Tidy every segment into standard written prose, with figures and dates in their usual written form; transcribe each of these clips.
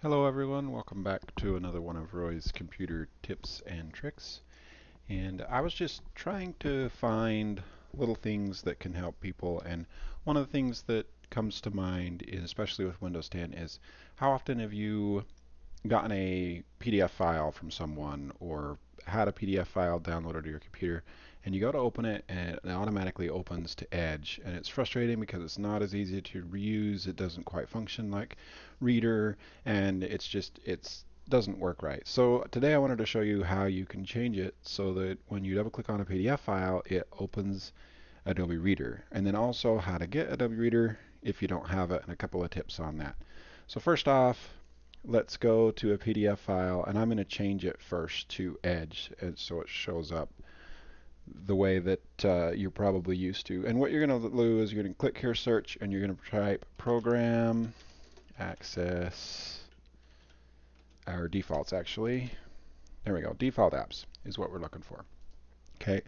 Hello everyone, welcome back to another one of Roy's computer tips and tricks. And I was just trying to find little things that can help people, and one of the things that comes to mind, especially with Windows 10, is how often have you gotten a PDF file from someone or had a PDF file downloaded to your computer and you go to open it and it automatically opens to Edge, and it's frustrating because it's not as easy to reuse. It doesn't quite function like Reader, and it doesn't work right. So today I wanted to show you how you can change it so that when you double click on a PDF file it opens Adobe Reader, and then also how to get Adobe Reader if you don't have it, and a couple of tips on that. So first off, let's go to a PDF file, and I'm going to change it first to Edge, and so it shows up the way that you're probably used to. And what you're going to do is you're going to click here, search, and you're going to type program access, or defaults actually. There we go. Default apps is what we're looking for. Okay,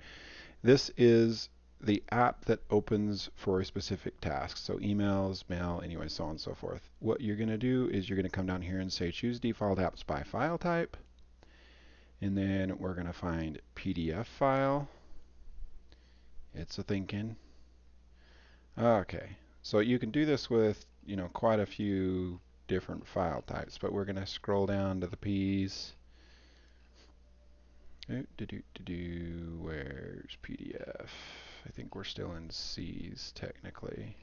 this is the app that opens for a specific task. So emails, mail, anyway, so on and so forth. What you're going to do is you're going to come down here and say choose default apps by file type. And then we're going to find PDF file. It's a thinking. Okay, so you can do this with, quite a few different file types, but we're going to scroll down to the P's. Where's PDF? I think we're still in C's technically.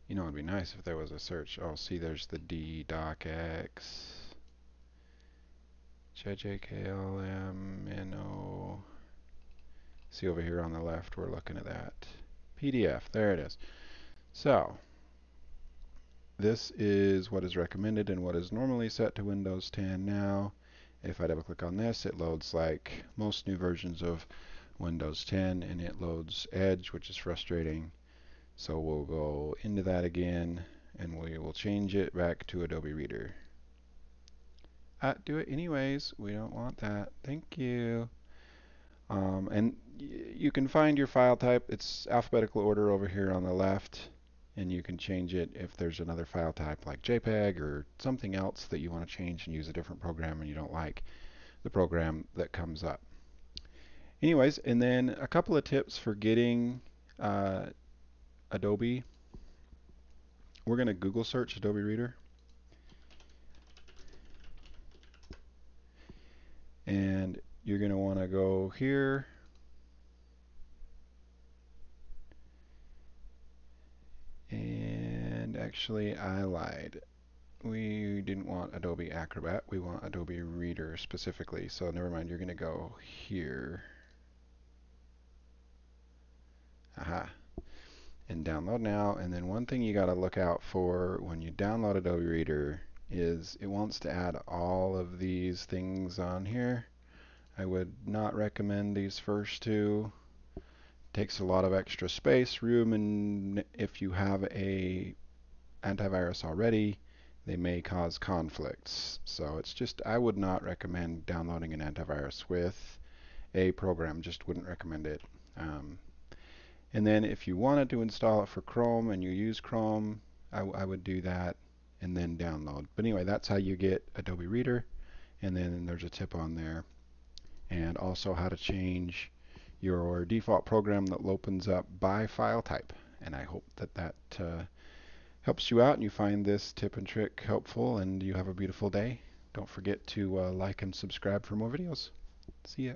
It'd be nice if there was a search. Oh, see, there's the D, docx, JJKLM, See over here on the left, we're looking at that. PDF, there it is. So, this is what is recommended and what is normally set to Windows 10 now. If I double click on this, it loads like most new versions of Windows 10, and it loads Edge, which is frustrating. So we'll go into that again, and we will change it back to Adobe Reader. Do it anyways. We don't want that. Thank you. And you can find your file type. It's alphabetical order over here on the left, and you can change it if there's another file type like JPEG or something else that you want to change and use a different program and you don't like the program that comes up. Anyways, and then a couple of tips for getting Adobe. We're going to Google search Adobe Reader. And you're going to want to go here. And actually, I lied. We didn't want Adobe Acrobat. We want Adobe Reader specifically. So never mind, you're going to go here. Aha. And download now. And then one thing you got to look out for when you download Adobe Reader is it wants to add all of these things on here. I would not recommend these first two. Takes a lot of extra space, room, and if you have a antivirus already, they may cause conflicts. So it's just, I would not recommend downloading an antivirus with a program. Just wouldn't recommend it. And then if you wanted to install it for Chrome and you use Chrome, I would do that and then download. But anyway, that's how you get Adobe Reader. And then there's a tip on there, and also how to change your default program that opens up by file type. And I hope that helps you out and you find this tip and trick helpful, and you have a beautiful day. Don't forget to like and subscribe for more videos. See ya.